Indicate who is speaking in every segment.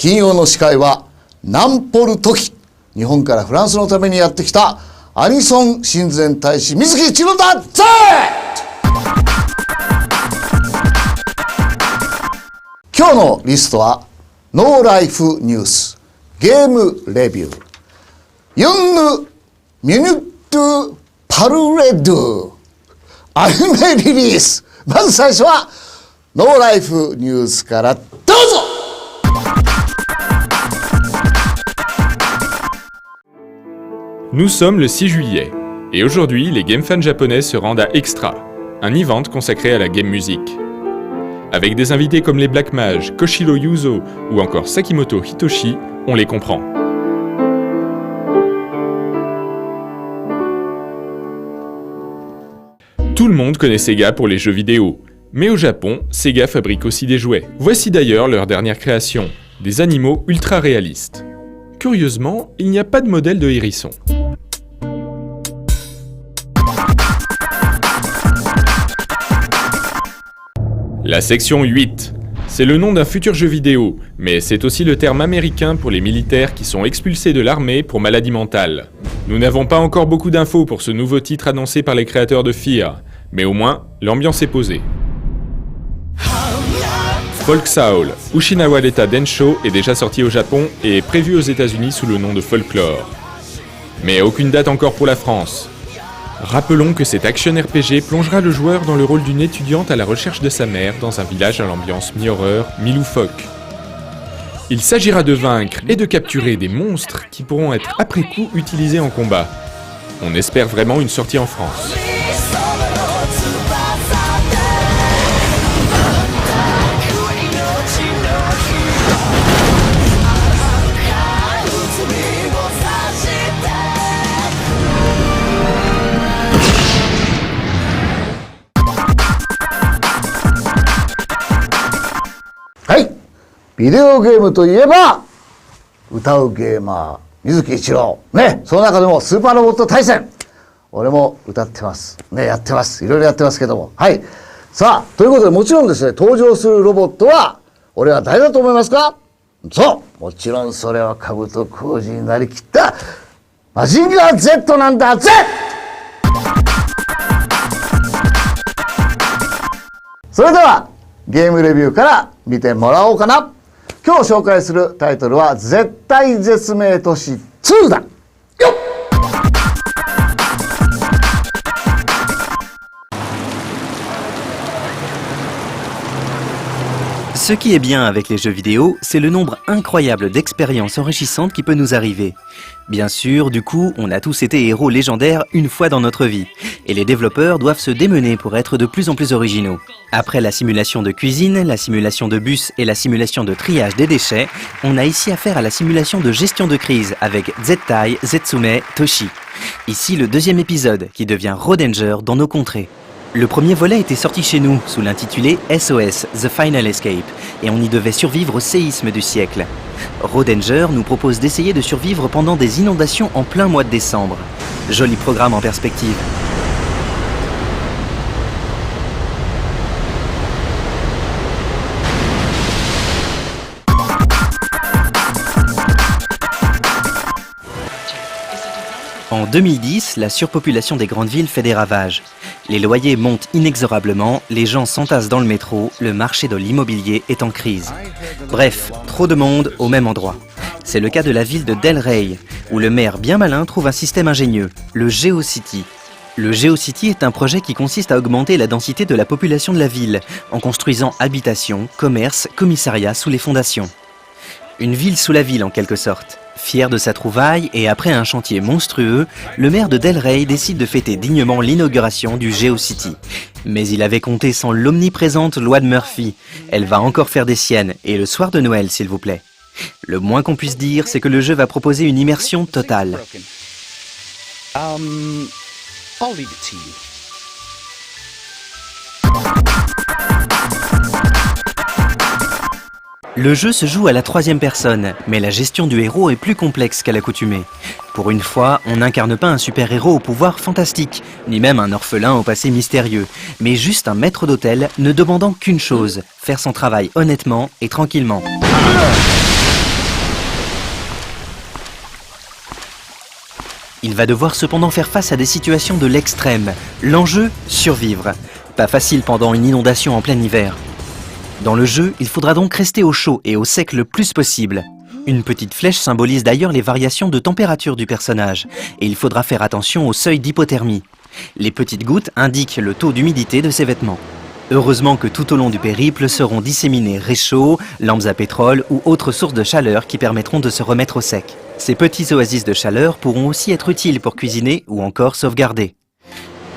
Speaker 1: 金曜の司会は南ポルトキ、日本からフランスのためにやってきたアニソン親善大使水木一郎だぜ。今日のリストはノーライフニュース、ゲームレビュー、ユンヌミュニットパルレドゥ、アニメリリース。まず最初はノーライフニュースからどうぞ。
Speaker 2: Nous sommes le 6 juillet, et aujourd'hui, les game fans japonais se rendent à Extra, un event consacré à la game music. Avec des invités comme les Black Mage, Koshiro Yuzo ou encore Sakimoto Hitoshi, on les comprend. Tout le monde connaît Sega pour les jeux vidéo, mais au Japon, Sega fabrique aussi des jouets. Voici d'ailleurs leur dernière création, des animaux ultra réalistes. Curieusement, il n'y a pas de modèle de hérisson. La section 8, c'est le nom d'un futur jeu vidéo, mais c'est aussi le terme américain pour les militaires qui sont expulsés de l'armée pour maladie mentale. Nous n'avons pas encore beaucoup d'infos pour ce nouveau titre annoncé par les créateurs de Fear, mais au moins, l'ambiance est posée. Folk Soul, Ushinawa Deta Densho est déjà sorti au Japon et est prévu aux États-Unis sous le nom de Folklore. Mais aucune date encore pour la France. Rappelons que cet action RPG plongera le joueur dans le rôle d'une étudiante à la recherche de sa mère dans un village à l'ambiance mi-horreur, mi-loufoque. Il s'agira de vaincre et de capturer des monstres qui pourront être après coup utilisés en combat. On espère vraiment une sortie en France.
Speaker 1: はい、ビデオゲームといえば歌うゲーマー水木一郎ね。その中でもスーパーロボット対戦、俺も歌ってますね、やってます、いろいろやってますけども、はい。さあということで、もちろんですね、登場するロボットは俺は誰だと思いますか？そう、もちろんそれは兜小路になりきったマジンガー Z なんだぜ。それではゲームレビューから見てもらおうかな。今日紹介するタイトルは絶体絶命都市2だよっ。
Speaker 3: Ce qui est bien avec les jeux vidéo, c'est le nombre incroyable d'expériences enrichissantes qui peut nous arriver. Bien sûr, du coup, on a tous été héros légendaires une fois dans notre vie, et les développeurs doivent se démener pour être de plus en plus originaux. Après la simulation de cuisine, la simulation de bus et la simulation de triage des déchets, on a ici affaire à la simulation de gestion de crise avec Zettai, Zetsume, Toshi. Ici le deuxième épisode qui devient Road Danger dans nos contrées. Le premier volet était sorti chez nous sous l'intitulé SOS, The Final Escape, et on y devait survivre au séisme du siècle. Road Danger nous propose d'essayer de survivre pendant des inondations en plein mois de décembre. Joli programme en perspective. En 2010, la surpopulation des grandes villes fait des ravages. Les loyers montent inexorablement, les gens s'entassent dans le métro, le marché de l'immobilier est en crise. Bref, trop de monde au même endroit. C'est le cas de la ville de Del Rey, où le maire bien malin trouve un système ingénieux, le GeoCity. Le GeoCity est un projet qui consiste à augmenter la densité de la population de la ville, en construisant habitations, commerces, commissariats sous les fondations. Une ville sous la ville en quelque sorte. Fier de sa trouvaille et après un chantier monstrueux, le maire de Del Rey décide de fêter dignement l'inauguration du GeoCity. Mais il avait compté sans l'omniprésente loi de Murphy. Elle va encore faire des siennes, et le soir de Noël s'il vous plaît. Le moins qu'on puisse dire, c'est que le jeu va proposer une immersion totale.
Speaker 4: I'll leave it to you.
Speaker 3: Le jeu se joue à la troisième personne, mais la gestion du héros est plus complexe qu'à l'accoutumée. Pour une fois, on n'incarne pas un super-héros au pouvoir fantastique, ni même un orphelin au passé mystérieux, mais juste un maître d'hôtel ne demandant qu'une chose, faire son travail honnêtement et tranquillement. Il va devoir cependant faire face à des situations de l'extrême. L'enjeu, survivre. Pas facile pendant une inondation en plein hiver. Dans le jeu, il faudra donc rester au chaud et au sec le plus possible. Une petite flèche symbolise d'ailleurs les variations de température du personnage, et il faudra faire attention au seuil d'hypothermie. Les petites gouttes indiquent le taux d'humidité de ses vêtements. Heureusement que tout au long du périple seront disséminés réchauds, lampes à pétrole ou autres sources de chaleur qui permettront de se remettre au sec. Ces petits oasis de chaleur pourront aussi être utiles pour cuisiner ou encore sauvegarder.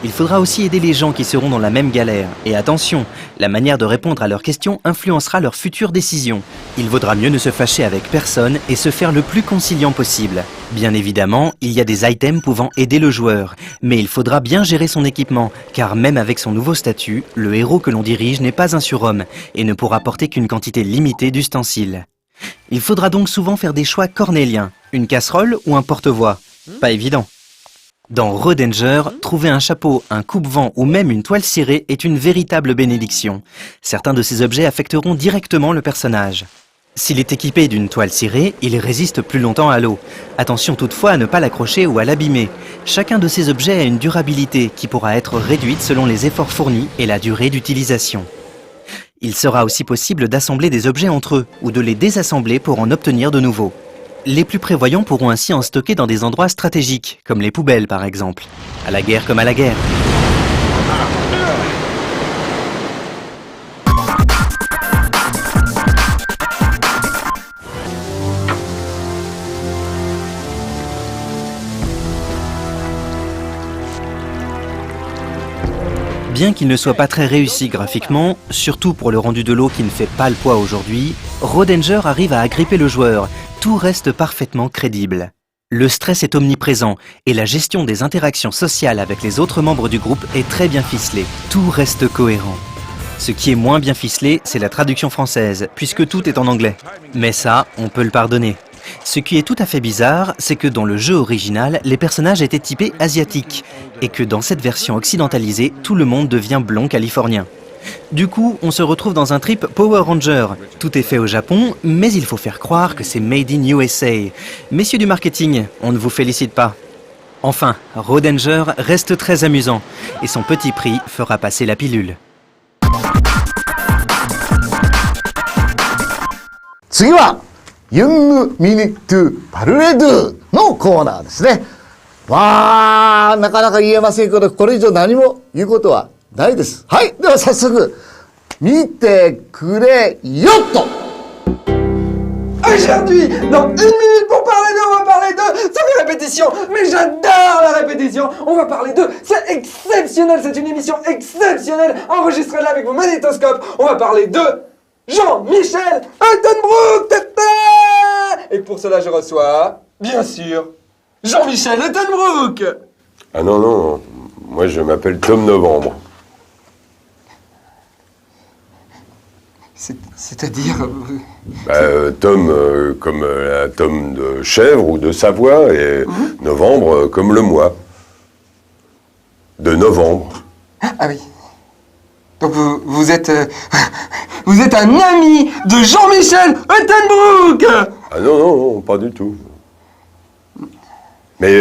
Speaker 3: Il faudra aussi aider les gens qui seront dans la même galère. Et attention, la manière de répondre à leurs questions influencera leurs futures décisions. Il vaudra mieux ne se fâcher avec personne et se faire le plus conciliant possible. Bien évidemment, il y a des items pouvant aider le joueur, mais il faudra bien gérer son équipement, car même avec son nouveau statut, le héros que l'on dirige n'est pas un surhomme et ne pourra porter qu'une quantité limitée d'ustensiles. Il faudra donc souvent faire des choix cornéliens, une casserole ou un porte-voix. Pas évident. Dans Rodanger, trouver un chapeau, un coupe-vent ou même une toile cirée est une véritable bénédiction. Certains de ces objets affecteront directement le personnage. S'il est équipé d'une toile cirée, il résiste plus longtemps à l'eau. Attention toutefois à ne pas l'accrocher ou à l'abîmer. Chacun de ces objets a une durabilité qui pourra être réduite selon les efforts fournis et la durée d'utilisation. Il sera aussi possible d'assembler des objets entre eux ou de les désassembler pour en obtenir de nouveaux. Les plus prévoyants pourront ainsi en stocker dans des endroits stratégiques, comme les poubelles par exemple. À la guerre comme à la guerre. Bien qu'il ne soit pas très réussi graphiquement, surtout pour le rendu de l'eau qui ne fait pas le poids aujourd'hui, Rodanger arrive à agripper le joueur. Tout reste parfaitement crédible. Le stress est omniprésent et la gestion des interactions sociales avec les autres membres du groupe est très bien ficelée. Tout reste cohérent. Ce qui est moins bien ficelé, c'est la traduction française, puisque tout est en anglais. Mais ça, on peut le pardonner. Ce qui est tout à fait bizarre, c'est que dans le jeu original, les personnages étaient typés asiatiques, et que dans cette version occidentalisée, tout le monde devient blond californien. Du coup, on se retrouve dans un trip Power Ranger. Tout est fait au Japon, mais il faut faire croire que c'est made in USA. Messieurs du marketing, on ne vous félicite pas. Enfin, Rodanger reste très amusant, et son petit prix fera passer la pilule.
Speaker 1: 次はユングミニトゥパルレドゥのコーナーですね。まあ、なかなか言えませんけど、これ以上何も言うことはないです。はい。では早速、見てくれよっと
Speaker 5: Aujourd'hui, dans 1 minute pour parler de, on va parler de, ça fait répétition, mais j'adore la répétition, on va parler de, c'est exceptionnel, c'est une émission exceptionnelle, enregistrée là avec vos magnétoscopes, on va parler de Jean-Michel Huttenbrook, tata. Et pour cela je reçois, bien sûr, Jean-Michel Huttenbrook.
Speaker 6: Ah non, non, moi je m'appelle Tom Novembre.
Speaker 5: C'est-à-dire...
Speaker 6: Tom comme la Tom de chèvre ou de Savoie, et novembre comme le mois. De novembre.
Speaker 5: Ah oui. Donc vous êtes un ami de Jean-Michel Huttenbrook.
Speaker 6: Ah non, non, non, pas du tout. Mais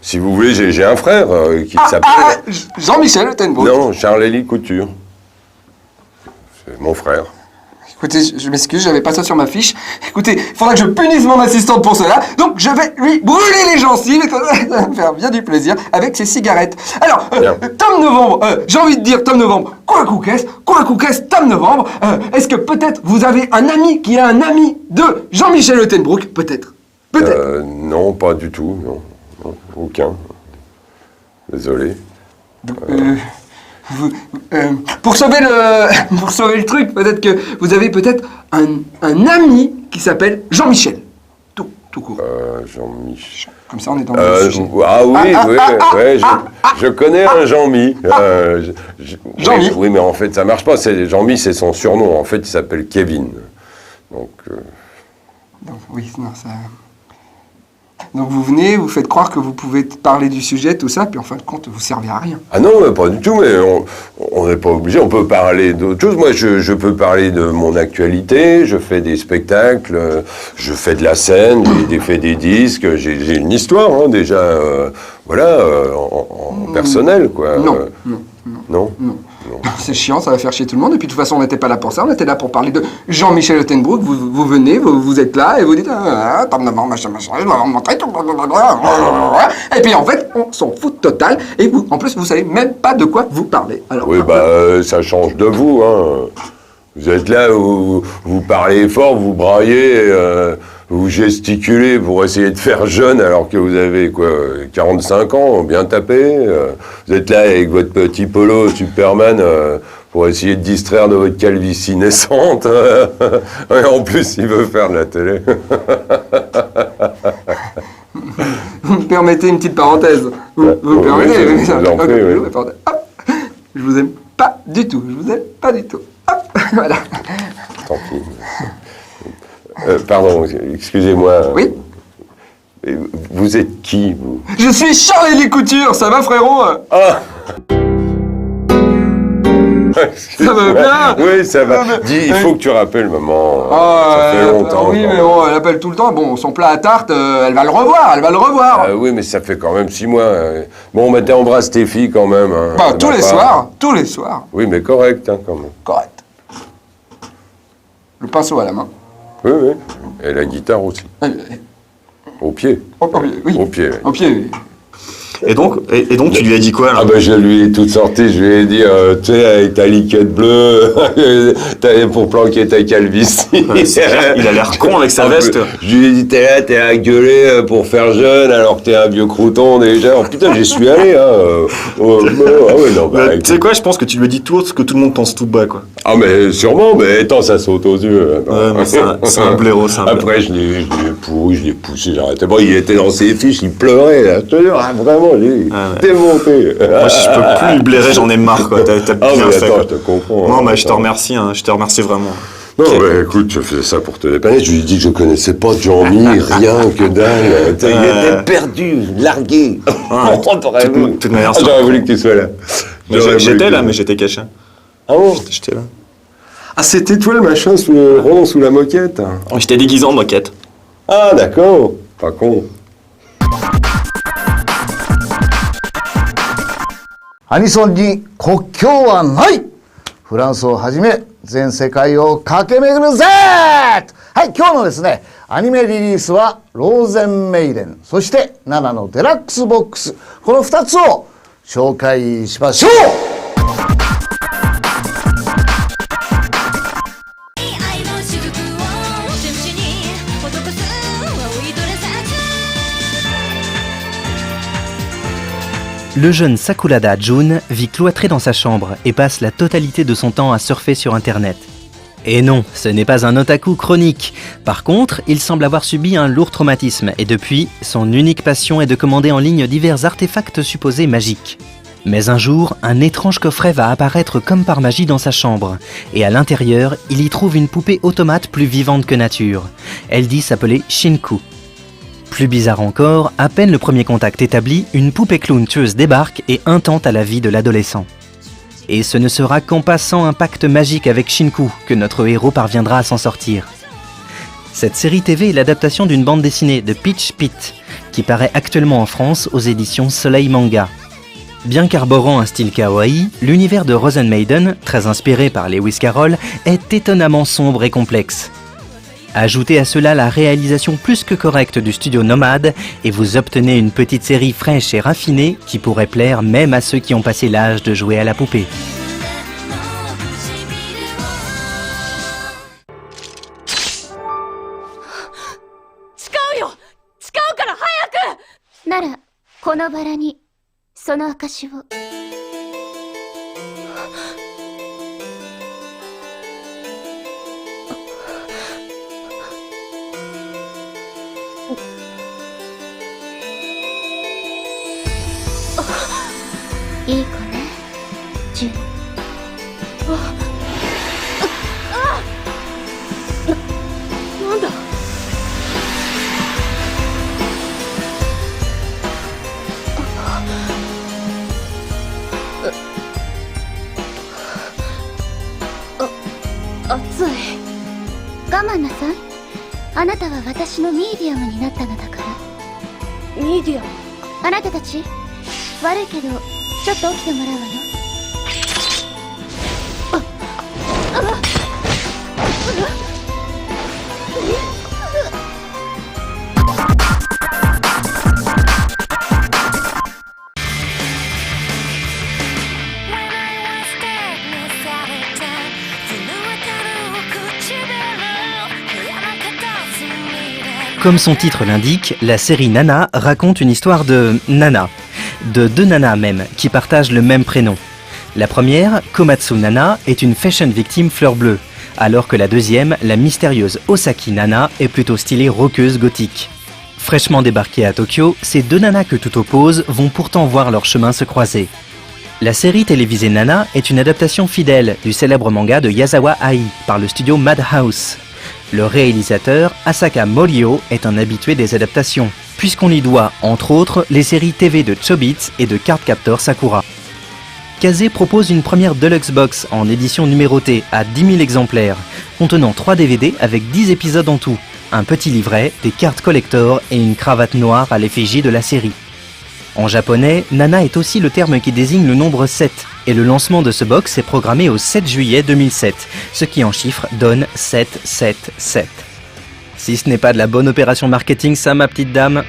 Speaker 6: si vous voulez, j'ai un frère qui s'appelle...
Speaker 5: Jean-Michel Huttenbrook.
Speaker 6: Non, Charles-Élie Couture. C'est mon frère.
Speaker 5: Écoutez, je m'excuse, j'avais pas ça sur ma fiche. Écoutez, il faudra que je punisse mon assistante pour cela. Donc je vais lui brûler les gencives, ça va me faire bien du plaisir, avec ses cigarettes. Alors, Tom Novembre, j'ai envie de dire Tom Novembre, quoi Tom Novembre, est-ce que peut-être vous avez un ami qui a un ami de Jean-Michel Huttenbrook? Peut-être. Peut-être.
Speaker 6: Non, pas du tout, non. Non, aucun. Désolé.
Speaker 5: Pour sauver le truc, peut-être que vous avez peut-être un ami qui s'appelle Jean-Michel. Tout court.
Speaker 6: Jean-Michel.
Speaker 5: Comme ça, on est dans le sujet.
Speaker 6: Ah oui, je connais un Jean-Mi.
Speaker 5: Jean-Mi.
Speaker 6: Oui, mais en fait, ça marche pas. Jean-Mi, c'est son surnom. En fait, il s'appelle Kevin. Donc,
Speaker 5: oui, non, ça... Donc vous venez, vous faites croire que vous pouvez parler du sujet, tout ça, puis en fin de compte, vous servez à rien.
Speaker 6: Ah non, pas du tout, mais on n'est pas obligé, on peut parler d'autre chose. Moi, je peux parler de mon actualité, je fais des spectacles, je fais de la scène, j'ai fait des disques, j'ai une histoire, hein, déjà, en personnel, quoi.
Speaker 5: Non.
Speaker 6: Non.
Speaker 5: C'est chiant, ça va faire chier tout le monde. Et puis de toute façon, on n'était pas là pour ça. On était là pour parler de Jean-Michel Hottenbrook. Vous venez, vous êtes là et vous dites Tom Novembre, machin, je dois vous montrer. Et puis en fait, on s'en fout total. Et vous, en plus, vous savez même pas de quoi vous parlez. Alors,
Speaker 6: Oui, ça change de vous, hein. Vous êtes là, vous parlez fort, vous braillez, vous gesticulez pour essayer de faire jeune alors que vous avez 45 ans, bien tapé. Vous êtes là avec votre petit polo Superman pour essayer de distraire de votre calvitie naissante. Et en plus, il veut faire de la télé.
Speaker 5: vous me permettez une petite parenthèse. Vous me permettez
Speaker 6: oui, je vous en prie, oui.
Speaker 5: Hop, je vous aime pas du tout. Je vous aime pas du tout. Hop, voilà.
Speaker 6: Tant pis. Pardon, excusez-moi.
Speaker 5: Oui.
Speaker 6: Vous êtes qui, vous?
Speaker 5: Je suis Charlie Lécouture, ça va frérot?
Speaker 6: Ah!
Speaker 5: Ça va bien?
Speaker 6: Oui, ça va. Dis, il faut que tu rappelles maman. Ça fait longtemps.
Speaker 5: Oui, mais bon, elle appelle tout le temps. Bon, son plat à tarte, elle va le revoir.
Speaker 6: Oui, mais ça fait quand même 6 mois. Bon, mais t'embrasses tes filles quand même. Hein.
Speaker 5: Bah, tous les soirs.
Speaker 6: Oui, mais correct, hein, quand même.
Speaker 5: Correct. Le pinceau à la main.
Speaker 6: Oui. Et la guitare aussi. Au pied.
Speaker 5: Oui.
Speaker 6: Au pied.
Speaker 5: Au pied, oui.
Speaker 7: Et donc, tu lui as dit quoi, là?
Speaker 6: Ah ben je lui ai tout sorti, je lui ai dit, tu sais, avec ta liquette bleue, pour planquer ta calvitie.
Speaker 7: Il a l'air con avec sa veste.
Speaker 6: Je lui ai dit, t'es à gueuler pour faire jeune alors que t'es un vieux crouton déjà. Oh, putain, j'y suis allé, hein.
Speaker 7: Tu sais quoi, je pense que tu lui as dit tout ce que tout le monde pense tout bas, quoi.
Speaker 6: Ah mais sûrement, mais attends, ça saute aux yeux.
Speaker 7: Ouais, mais c'est un blaireau,
Speaker 6: Après, je l'ai pourri, je l'ai poussé, j'arrêtais pas, il était dans ses fiches, il pleurait, là, je te jure, vraiment. Démonté.
Speaker 7: Moi, je peux plus lui blairer, j'en ai marre, quoi. T'as bien fait.
Speaker 6: Attends, je te comprends.
Speaker 7: Non, mais je te remercie, hein. Je te remercie vraiment.
Speaker 6: Non, mais écoute, je faisais ça pour te dépanner. Je lui ai dit que je connaissais pas Jean-Mi, rien que dalle. Il était perdu, largué.
Speaker 7: De toute manière,
Speaker 6: j'aurais voulu que tu sois là.
Speaker 7: J'étais là, mais j'étais caché.
Speaker 6: Ah bon?
Speaker 7: J'étais là.
Speaker 6: Ah, c'était toi le machin sous le rond, sous la moquette?
Speaker 7: J'étais déguisé en moquette.
Speaker 6: Ah, d'accord. Pas con.
Speaker 1: アニソンに国境はない。フランスをはじめ全世界を駆け巡るぜ。はい、今日のですね、アニメリリースはローゼンメイデン、そして7のデラックスボックス、この2つを紹介しましょう。
Speaker 3: Le jeune Sakurada Jun vit cloîtré dans sa chambre et passe la totalité de son temps à surfer sur Internet. Et non, ce n'est pas un otaku chronique. Par contre, il semble avoir subi un lourd traumatisme et depuis, son unique passion est de commander en ligne divers artefacts supposés magiques. Mais un jour, un étrange coffret va apparaître comme par magie dans sa chambre. Et à l'intérieur, il y trouve une poupée automate plus vivante que nature. Elle dit s'appeler Shinku. Plus bizarre encore, à peine le premier contact établi, une poupée clown tueuse débarque et intente à la vie de l'adolescent. Et ce ne sera qu'en passant un pacte magique avec Shinku que notre héros parviendra à s'en sortir. Cette série TV est l'adaptation d'une bande dessinée de Peach Pit, qui paraît actuellement en France aux éditions Soleil Manga. Bien qu'arborant un style kawaii, l'univers de Rosen Maiden, très inspiré par Lewis Carroll, est étonnamment sombre et complexe. Ajoutez à cela la réalisation plus que correcte du studio Nomad et vous obtenez une petite série fraîche et raffinée qui pourrait plaire même à ceux qui ont passé l'âge de jouer à la poupée.
Speaker 8: Nara, このバラにその証を。いい子ね、ジュン。なんだ。熱い。我慢なさい。あなたは私のミーディアムになったのだから。ミディアム？あなたたち、悪いけどちょっと起きてもらうわよ。
Speaker 3: Comme son titre l'indique, la série Nana raconte une histoire de Nana, de deux nanas même, qui partagent le même prénom. La première, Komatsu Nana, est une fashion victime fleur bleue, alors que la deuxième, la mystérieuse Osaki Nana, est plutôt stylée rockeuse gothique. Fraîchement débarquées à Tokyo, ces deux nanas que tout oppose vont pourtant voir leur chemin se croiser. La série télévisée Nana est une adaptation fidèle du célèbre manga de Yazawa Ai par le studio Madhouse. Le réalisateur, Asaka Morio, est un habitué des adaptations, puisqu'on y doit, entre autres, les séries TV de Chobits et de Cardcaptor Sakura. Kazé propose une première Deluxe Box en édition numérotée à 10 000 exemplaires, contenant 3 DVD avec 10 épisodes en tout, un petit livret, des cartes collector et une cravate noire à l'effigie de la série. En japonais, Nana est aussi le terme qui désigne le nombre 7, et le lancement de ce box est programmé au 7 juillet 2007, ce qui en chiffres donne 777. Si ce n'est pas de la bonne opération marketing, ça, ma petite dame.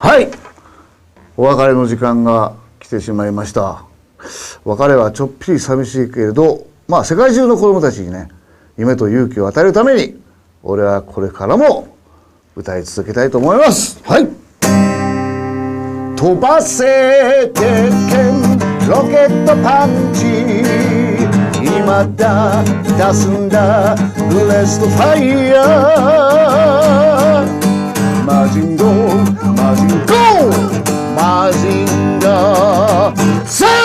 Speaker 1: はい、お別れの時間が来てしまいました。別れはちょっぴり寂しいけれど、まあ世界中の子供たちにね、夢と勇気を与えるために、俺はこれからも歌い続けたいと思います。はい。飛ばせ鉄拳ロケットパンチ、今だ出すんだブレストファイヤー、マジンゴーマジンゴーマジンガー